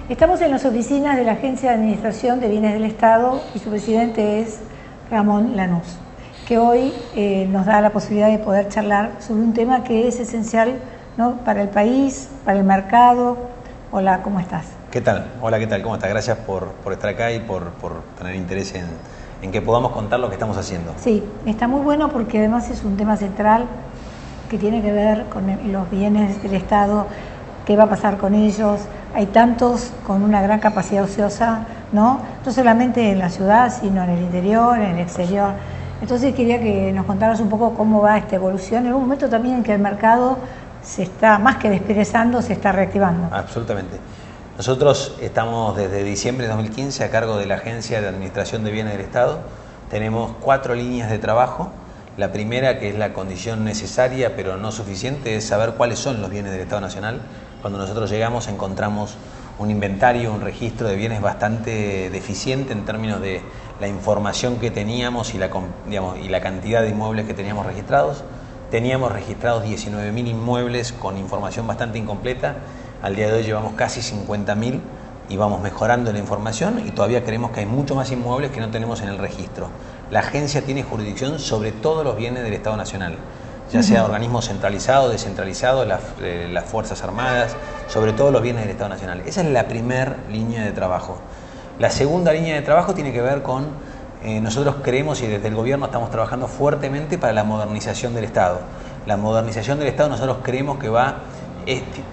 Estamos en las oficinas de la Agencia de Administración de Bienes del Estado y su presidente es Ramón Lanús, que hoy nos da la posibilidad de poder charlar sobre un tema que es esencial, ¿no?, para el país, para el mercado. Hola, ¿cómo estás? ¿Qué tal? Hola, ¿qué tal? ¿Cómo estás? Gracias por estar acá y por tener interés en que podamos contar lo que estamos haciendo. Sí, está muy bueno porque además es un tema central que tiene que ver con los bienes del Estado, qué va a pasar con ellos. Hay tantos con una gran capacidad ociosa, ¿no? No solamente en la ciudad, sino en el interior, en el exterior. Entonces quería que nos contaras un poco cómo va esta evolución, en un momento también en que el mercado se está, más que desperezando, se está reactivando. Absolutamente. Nosotros estamos desde diciembre de 2015 a cargo de la Agencia de Administración de Bienes del Estado. Tenemos 4 líneas de trabajo. La primera, que es la condición necesaria pero no suficiente, es saber cuáles son los bienes del Estado Nacional. Cuando nosotros llegamos encontramos un inventario, un registro de bienes bastante deficiente en términos de la información que teníamos y la cantidad de inmuebles que teníamos registrados. Teníamos registrados 19.000 inmuebles con información bastante incompleta. Al día de hoy llevamos casi 50.000 y vamos mejorando la información y todavía creemos que hay mucho más inmuebles que no tenemos en el registro. La agencia tiene jurisdicción sobre todos los bienes del Estado Nacional, ya sea organismos centralizados, descentralizados, las Fuerzas Armadas, sobre todos los bienes del Estado Nacional. Esa es la primera línea de trabajo. La segunda línea de trabajo tiene que ver con, nosotros creemos y desde el gobierno estamos trabajando fuertemente para la modernización del Estado. La modernización del Estado nosotros creemos que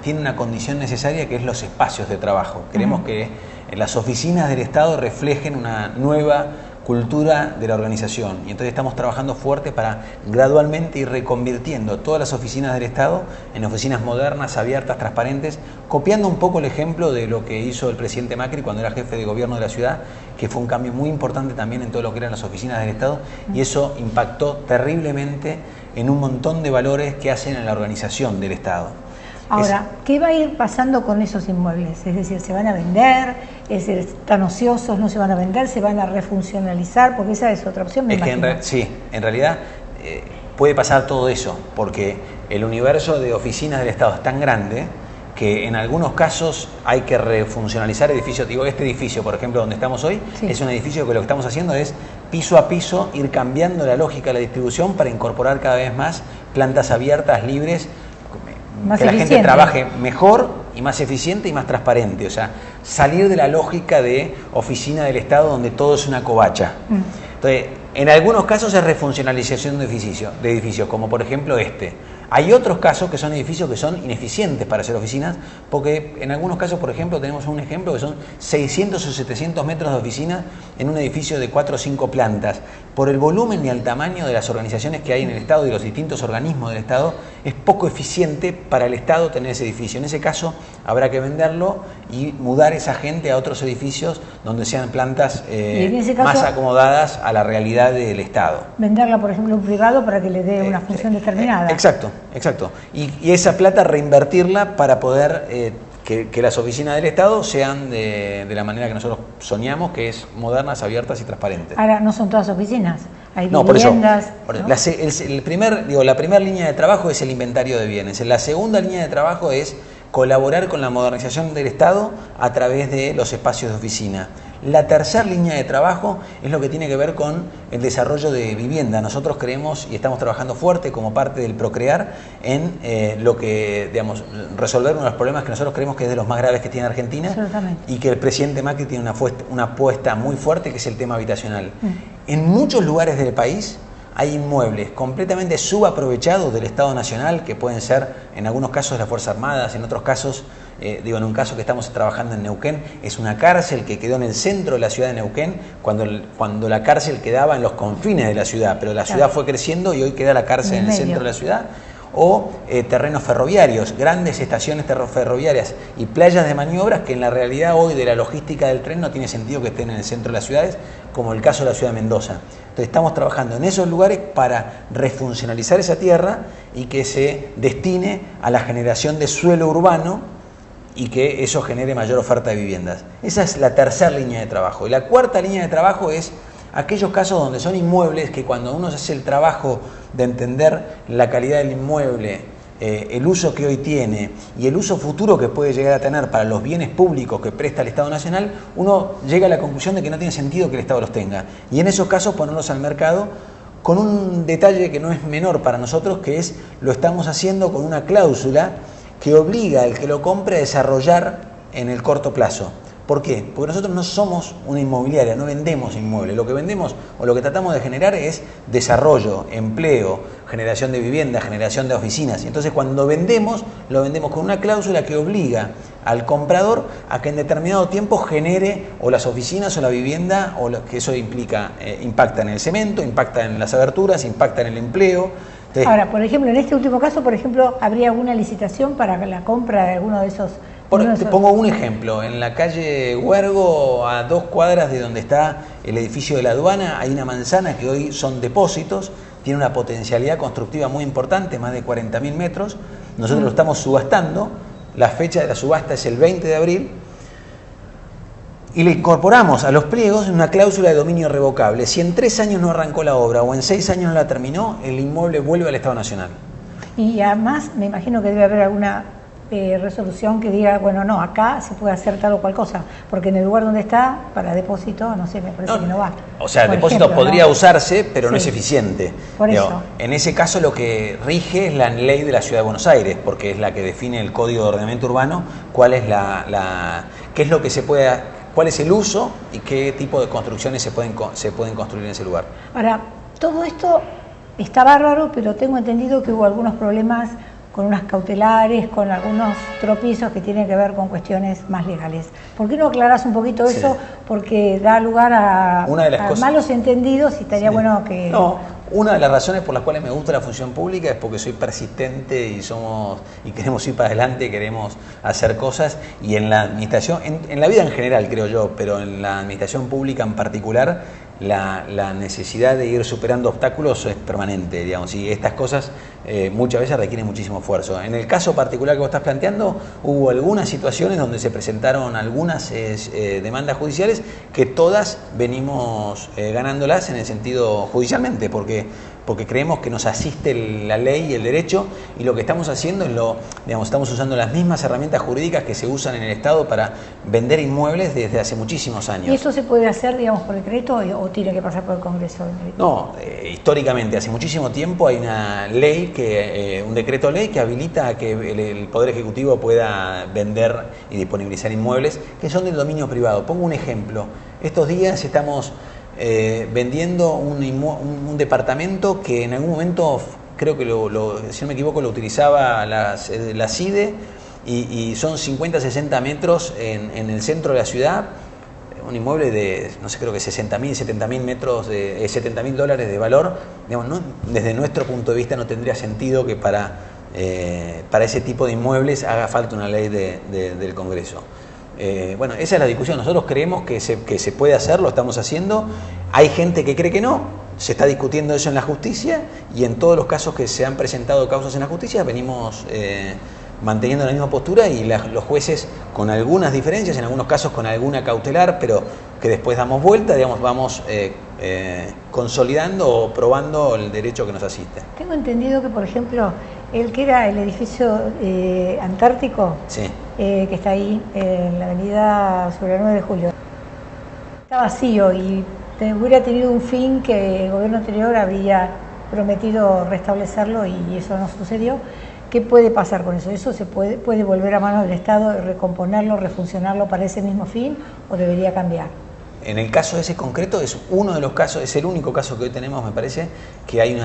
tiene una condición necesaria, que es los espacios de trabajo. Queremos que las oficinas del Estado reflejen una nueva cultura de la organización y entonces estamos trabajando fuerte para gradualmente ir reconvirtiendo todas las oficinas del Estado en oficinas modernas, abiertas, transparentes, copiando un poco el ejemplo de lo que hizo el presidente Macri cuando era jefe de gobierno de la ciudad, que fue un cambio muy importante también en todo lo que eran las oficinas del Estado y eso impactó terriblemente en un montón de valores que hacen en la organización del Estado. Ahora, ¿qué va a ir pasando con esos inmuebles? Es decir, ¿se van a vender? ¿Es decir, están ociosos, no se van a vender? ¿Se van a refuncionalizar? Porque esa es otra opción, me imagino. Sí, en realidad puede pasar todo eso, porque el universo de oficinas del Estado es tan grande que en algunos casos hay que refuncionalizar edificios. Digo, este edificio, por ejemplo, donde estamos hoy, sí, es un edificio que lo que estamos haciendo es piso a piso ir cambiando la lógica de la distribución para incorporar cada vez más plantas abiertas, libres, más que eficiente. La gente trabaje mejor y más eficiente y más transparente, o sea, salir de la lógica de oficina del Estado donde todo es una covacha. Entonces, en algunos casos es refuncionalización de edificios, como por ejemplo este. Hay otros casos que son edificios que son ineficientes para hacer oficinas, porque en algunos casos, por ejemplo, tenemos un ejemplo que son 600 o 700 metros de oficina en un edificio de 4 o 5 plantas. Por el volumen y el tamaño de las organizaciones que hay en el Estado y los distintos organismos del Estado, es poco eficiente para el Estado tener ese edificio. En ese caso, habrá que venderlo y mudar esa gente a otros edificios donde sean plantas más acomodadas a la realidad del Estado. Venderla, por ejemplo, a un privado para que le dé una función determinada. Exacto. Y esa plata reinvertirla para poder que las oficinas del Estado sean de la manera que nosotros soñamos, que es modernas, abiertas y transparentes. Ahora, no son todas oficinas, hay viviendas. Por eso, ¿no? La primera línea de trabajo es el inventario de bienes. La segunda línea de trabajo es colaborar con la modernización del Estado a través de los espacios de oficina. La tercera línea de trabajo es lo que tiene que ver con el desarrollo de vivienda. Nosotros creemos y estamos trabajando fuerte como parte del Procrear en resolver uno de los problemas que nosotros creemos que es de los más graves que tiene Argentina y que el presidente Macri tiene una apuesta muy fuerte, que es el tema habitacional. En muchos lugares del país hay inmuebles completamente subaprovechados del Estado Nacional, que pueden ser en algunos casos de las Fuerzas Armadas, en otros casos, en un caso que estamos trabajando en Neuquén, es una cárcel que quedó en el centro de la ciudad de Neuquén, cuando la cárcel quedaba en los confines de la ciudad, pero la ciudad fue creciendo y hoy queda la cárcel en el centro de la ciudad. O terrenos ferroviarios, grandes estaciones ferroviarias y playas de maniobras que en la realidad hoy de la logística del tren no tiene sentido que estén en el centro de las ciudades, como el caso de la ciudad de Mendoza. Entonces estamos trabajando en esos lugares para refuncionalizar esa tierra y que se destine a la generación de suelo urbano y que eso genere mayor oferta de viviendas. Esa es la tercera línea de trabajo. Y la cuarta línea de trabajo es aquellos casos donde son inmuebles que cuando uno hace el trabajo de entender la calidad del inmueble, el uso que hoy tiene y el uso futuro que puede llegar a tener para los bienes públicos que presta el Estado Nacional, uno llega a la conclusión de que no tiene sentido que el Estado los tenga. Y en esos casos ponerlos al mercado con un detalle que no es menor para nosotros, que es, lo estamos haciendo con una cláusula que obliga al que lo compre a desarrollar en el corto plazo. ¿Por qué? Porque nosotros no somos una inmobiliaria, no vendemos inmuebles. Lo que vendemos o lo que tratamos de generar es desarrollo, empleo, generación de vivienda, generación de oficinas. Y entonces cuando vendemos, lo vendemos con una cláusula que obliga al comprador a que en determinado tiempo genere o las oficinas o la vivienda, o que eso impacta en el cemento, impacta en las aberturas, impacta en el empleo. Entonces, ahora, por ejemplo, en este último caso, por ejemplo, ¿habría alguna licitación para la compra de alguno de esos? Te pongo un ejemplo. En la calle Huergo, a 2 cuadras de donde está el edificio de la aduana, hay una manzana que hoy son depósitos, tiene una potencialidad constructiva muy importante, más de 40.000 metros. Nosotros lo estamos subastando, la fecha de la subasta es el 20 de abril, y le incorporamos a los pliegos una cláusula de dominio revocable. Si en 3 años no arrancó la obra o en 6 años no la terminó, el inmueble vuelve al Estado Nacional. Y además me imagino que debe haber alguna resolución que diga, bueno, no, acá se puede hacer tal o cual cosa, porque en el lugar donde está, para depósito, no sé, me parece que no va. O sea, el depósito podría usarse, pero no es eficiente. Por eso. En ese caso lo que rige es la ley de la Ciudad de Buenos Aires, porque es la que define el Código de Ordenamiento Urbano, cuál es qué es lo que se puede, cuál es el uso y qué tipo de construcciones se pueden construir en ese lugar. Ahora, todo esto está bárbaro, pero tengo entendido que hubo algunos problemas con unas cautelares, con algunos tropiezos que tienen que ver con cuestiones más legales. ¿Por qué no aclarás un poquito eso? Sí. Porque da lugar a malos entendidos y estaría bueno que... No, una de las razones por las cuales me gusta la función pública es porque soy persistente y queremos ir para adelante, queremos hacer cosas, y en la administración, en la vida en general creo yo, pero en la administración pública en particular, la necesidad de ir superando obstáculos es permanente, digamos, y estas cosas muchas veces requieren muchísimo esfuerzo. En el caso particular que vos estás planteando, hubo algunas situaciones donde se presentaron algunas demandas judiciales que todas venimos ganándolas en el sentido judicialmente, porque creemos que nos asiste la ley y el derecho, y lo que estamos haciendo es estamos usando las mismas herramientas jurídicas que se usan en el Estado para vender inmuebles desde hace muchísimos años. ¿Y eso se puede hacer, digamos, por decreto o tiene que pasar por el Congreso? No, históricamente, hace muchísimo tiempo hay una ley, un decreto ley que habilita a que el Poder Ejecutivo pueda vender y disponibilizar inmuebles que son del dominio privado. Pongo un ejemplo. Estos días estamos vendiendo un departamento que en algún momento, creo que si no me equivoco, lo utilizaba la CIDE, y son 50-60 metros en el centro de la ciudad, un inmueble de, no sé, creo que 60.000, 70.000 metros, $70.000 de valor. Digamos, no, desde nuestro punto de vista no tendría sentido que para ese tipo de inmuebles haga falta una ley del Congreso. Bueno, esa es la discusión. Nosotros creemos que se puede hacer, lo estamos haciendo. Hay gente que cree que no, se está discutiendo eso en la justicia, y en todos los casos que se han presentado causas en la justicia venimos manteniendo la misma postura, y los jueces, con algunas diferencias, en algunos casos con alguna cautelar, pero que después damos vuelta, digamos, vamos consolidando o probando el derecho que nos asiste. Tengo entendido que, por ejemplo, el que era el edificio Antártico, sí, que está ahí en la avenida sobre la 9 de julio, está vacío y hubiera tenido un fin que el gobierno anterior había prometido restablecerlo, y eso no sucedió. ¿Qué puede pasar con eso? ¿Eso se puede volver a manos del Estado, recomponerlo, refuncionarlo para ese mismo fin, o debería cambiar? En el caso ese concreto es uno de los casos, es el único caso que hoy tenemos, me parece, que hay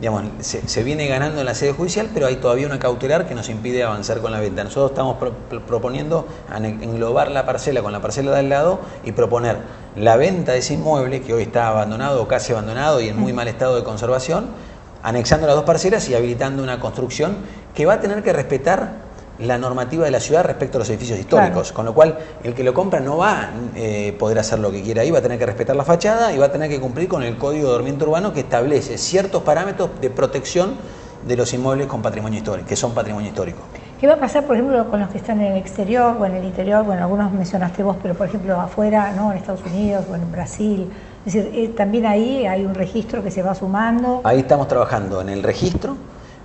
digamos, se viene ganando en la sede judicial, pero hay todavía una cautelar que nos impide avanzar con la venta. Nosotros estamos proponiendo englobar la parcela con la parcela de al lado y proponer la venta de ese inmueble que hoy está abandonado o casi abandonado y en muy mal estado de conservación, anexando las dos parcelas y habilitando una construcción que va a tener que respetar la normativa de la ciudad respecto a los edificios históricos, claro. Con lo cual el que lo compra no va a poder hacer lo que quiera ahí, va a tener que respetar la fachada y va a tener que cumplir con el Código de Ordenamiento Urbano, que establece ciertos parámetros de protección de los inmuebles con patrimonio histórico, que son patrimonio histórico. ¿Qué va a pasar, por ejemplo, con los que están en el exterior o en el interior? Bueno, algunos mencionaste vos, pero por ejemplo afuera, ¿no? En Estados Unidos o en Brasil. Es decir, también ahí hay un registro que se va sumando. Ahí estamos trabajando en el registro.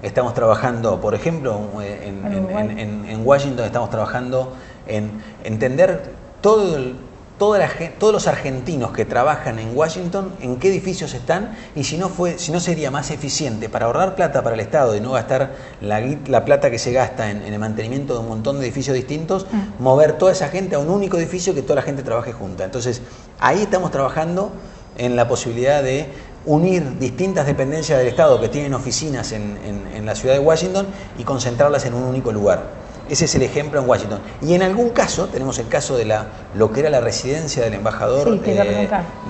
estamos trabajando, por ejemplo, en Washington estamos trabajando en entender todos los argentinos que trabajan en Washington, en qué edificios están y si no sería más eficiente para ahorrar plata para el Estado y no gastar la plata que se gasta en el mantenimiento de un montón de edificios distintos, mover toda esa gente a un único edificio que toda la gente trabaje junta. Entonces, ahí estamos trabajando en la posibilidad de unir distintas dependencias del Estado que tienen oficinas en la ciudad de Washington y concentrarlas en un único lugar. Ese es el ejemplo en Washington. Y en algún caso, tenemos el caso de lo que era la residencia del embajador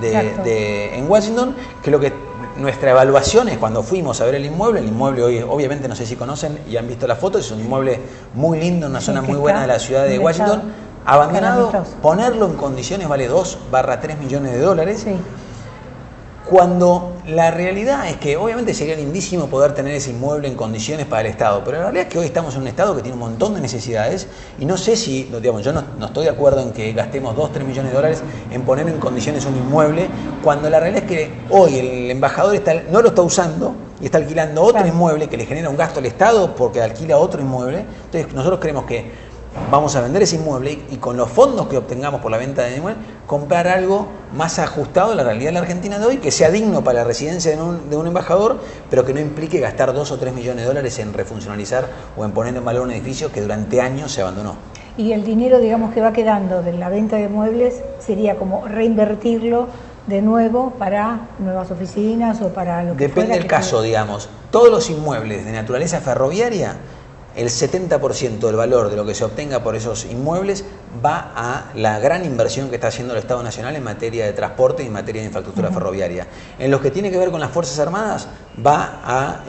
en Washington, que nuestra evaluación es cuando fuimos a ver el inmueble hoy, obviamente, no sé si conocen y han visto las fotos, es un inmueble muy lindo, en una zona muy buena de la ciudad de Washington, abandonado, ponerlo en condiciones vale 2-3 millones de dólares. Sí. Cuando la realidad es que obviamente sería lindísimo poder tener ese inmueble en condiciones para el Estado, pero la realidad es que hoy estamos en un Estado que tiene un montón de necesidades y no sé si, digamos, yo no estoy de acuerdo en que gastemos 2-3 millones de dólares en poner en condiciones un inmueble, cuando la realidad es que hoy el embajador no lo está usando y está alquilando otro inmueble que le genera un gasto al Estado porque alquila otro inmueble. Entonces nosotros creemos que vamos a vender ese inmueble y con los fondos que obtengamos por la venta del inmueble, comprar algo más ajustado a la realidad de la Argentina de hoy, que sea digno para la residencia de un embajador, pero que no implique gastar 2 o 3 millones de dólares en refuncionalizar o en poner en valor un edificio que durante años se abandonó. Y el dinero, digamos, que va quedando de la venta de muebles sería como reinvertirlo de nuevo para nuevas oficinas o para lo que Depende del caso, digamos. Todos los inmuebles de naturaleza ferroviaria, el 70% del valor de lo que se obtenga por esos inmuebles va a la gran inversión que está haciendo el Estado Nacional en materia de transporte y en materia de infraestructura ferroviaria. En lo que tiene que ver con las Fuerzas Armadas va a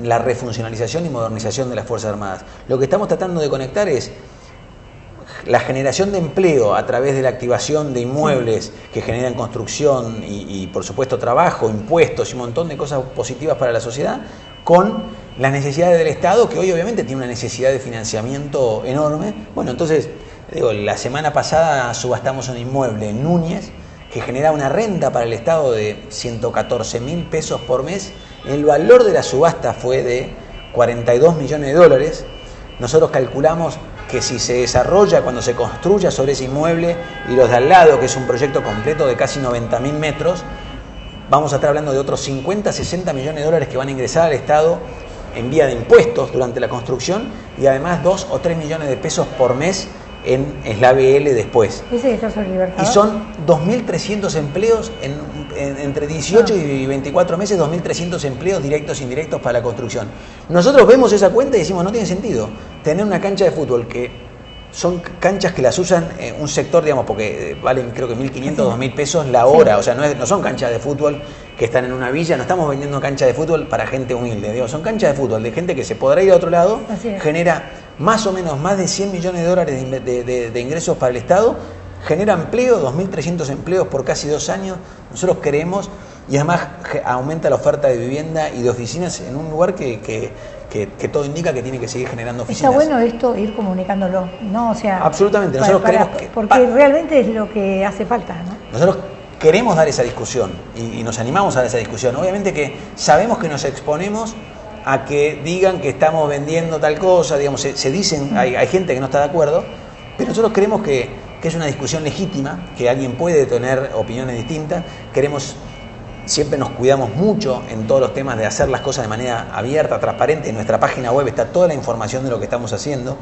la refuncionalización y modernización de las Fuerzas Armadas. Lo que estamos tratando de conectar es la generación de empleo a través de la activación de inmuebles que generan construcción y por supuesto trabajo, impuestos y un montón de cosas positivas para la sociedad, con las necesidades del Estado, que hoy obviamente tiene una necesidad de financiamiento enorme. Bueno, entonces, la semana pasada subastamos un inmueble en Núñez que genera una renta para el Estado de 114.000 pesos por mes. El valor de la subasta fue de 42 millones de dólares. Nosotros calculamos que si se desarrolla, cuando se construya sobre ese inmueble y los de al lado, que es un proyecto completo de casi 90.000 metros, vamos a estar hablando de otros 50-60 millones de dólares que van a ingresar al Estado en vía de impuestos durante la construcción y además 2 o 3 millones de pesos por mes en SLABL después. ¿Ese es Caso Libertador? Y son 2.300 empleos entre 18 y 24 meses, 2.300 empleos directos e indirectos para la construcción. Nosotros vemos esa cuenta y decimos, no tiene sentido tener una cancha de fútbol que son canchas que las usan un sector, digamos, porque valen creo que 1.500, 2.000 pesos la hora, o sea, no son canchas de fútbol que están en una villa, no estamos vendiendo canchas de fútbol para gente humilde, digo, son canchas de fútbol de gente que se podrá ir a otro lado, genera más o menos más de 100 millones de dólares de ingresos para el Estado, genera empleo, 2.300 empleos por casi 2 años, nosotros creemos, y además aumenta la oferta de vivienda y de oficinas en un lugar que todo indica que tiene que seguir generando oficinas. Está bueno esto, ir comunicándolo, ¿no? O sea, absolutamente, nosotros queremos que... Porque realmente es lo que hace falta, ¿no? Nosotros queremos dar esa discusión y nos animamos a dar esa discusión. Obviamente que sabemos que nos exponemos a que digan que estamos vendiendo tal cosa, digamos, se dicen, hay gente que no está de acuerdo, pero nosotros creemos que es una discusión legítima, que alguien puede tener opiniones distintas, siempre nos cuidamos mucho en todos los temas de hacer las cosas de manera abierta, transparente. En nuestra página web está toda la información de lo que estamos haciendo.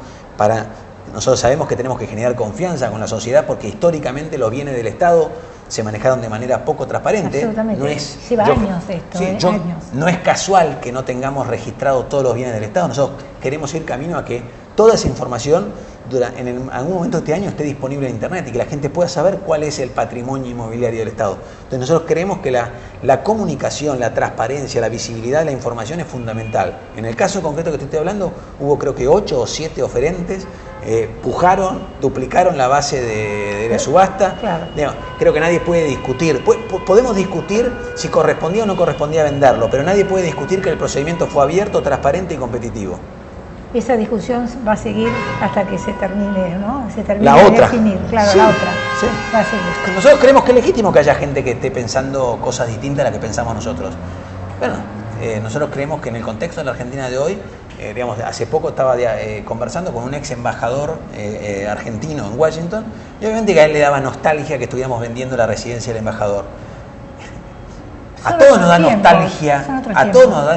Nosotros sabemos que tenemos que generar confianza con la sociedad porque históricamente los bienes del Estado se manejaron de manera poco transparente. Absolutamente. Lleva años esto. Años. No es casual que no tengamos registrados todos los bienes del Estado. Nosotros queremos ir camino a que toda esa información en algún momento de este año esté disponible en Internet y que la gente pueda saber cuál es el patrimonio inmobiliario del Estado. Entonces nosotros creemos que la comunicación, la transparencia, la visibilidad de la información es fundamental. En el caso concreto que te estoy hablando, hubo creo que 8 o 7 oferentes, pujaron, duplicaron la base de la subasta. Claro. Creo que nadie puede discutir. Podemos discutir si correspondía o no correspondía venderlo, pero nadie puede discutir que el procedimiento fue abierto, transparente y competitivo. Esa discusión va a seguir hasta que se termine, ¿no? Se termine la de otra. definir, claro, sí, la otra. Sí. Va a seguir. Nosotros creemos que es legítimo que haya gente que esté pensando cosas distintas a las que pensamos nosotros. Bueno, nosotros creemos que en el contexto de la Argentina de hoy, digamos, hace poco estaba conversando con un ex embajador argentino en Washington, y obviamente que a él le daba nostalgia que estuviéramos vendiendo la residencia del embajador. A todos nos da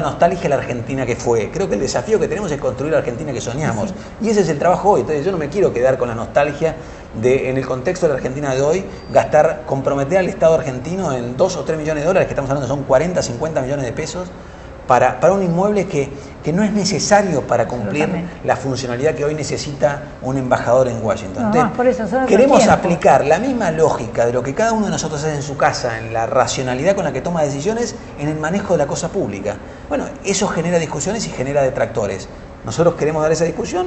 nostalgia, la Argentina que fue. Creo que el desafío que tenemos es construir la Argentina que soñamos. Sí. Y ese es el trabajo hoy. Entonces yo no me quiero quedar con la nostalgia de, en el contexto de la Argentina de hoy, comprometer al Estado argentino en 2 o 3 millones de dólares, que estamos hablando son 40, 50 millones de pesos, para un inmueble que no es necesario para cumplir la funcionalidad que hoy necesita un embajador en Washington. Entonces, por eso queremos aplicar la misma lógica de lo que cada uno de nosotros hace en su casa, en la racionalidad con la que toma decisiones, en el manejo de la cosa pública. Bueno, eso genera discusiones y genera detractores. Nosotros queremos dar esa discusión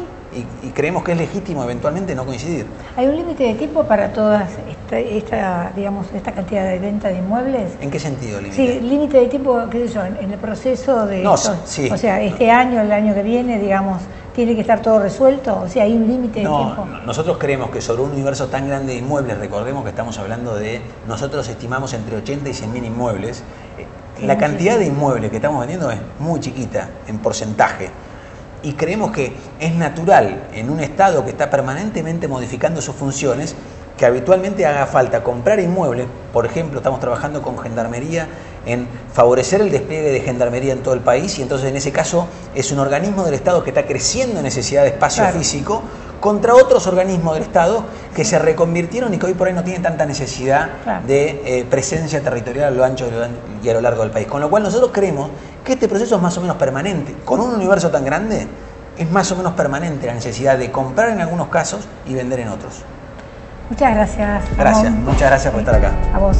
y creemos que es legítimo eventualmente no coincidir. ¿Hay un límite de tiempo para toda esta cantidad de venta de inmuebles? ¿En qué sentido límite? Sí, límite de tiempo, qué sé yo, en el proceso de... No, sí. O sea, este año, el año que viene, digamos, ¿tiene que estar todo resuelto? O sea, ¿hay un límite de tiempo? Nosotros creemos que sobre un universo tan grande de inmuebles, recordemos que estamos hablando nosotros estimamos entre 80 y 100.000 inmuebles, la cantidad de inmuebles que estamos vendiendo es muy chiquita en porcentaje. Y creemos que es natural en un Estado que está permanentemente modificando sus funciones que habitualmente haga falta comprar inmuebles. Por ejemplo, estamos trabajando con Gendarmería en favorecer el despliegue de Gendarmería en todo el país, y entonces en ese caso es un organismo del Estado que está creciendo en necesidad de espacio físico contra otros organismos del Estado que se reconvirtieron y que hoy por ahí no tienen tanta necesidad de presencia territorial a lo ancho y a lo largo del país. Con lo cual nosotros creemos que este proceso es más o menos permanente. Con un universo tan grande es más o menos permanente la necesidad de comprar en algunos casos y vender en otros. Muchas gracias. Gracias, muchas gracias por estar acá. A vos.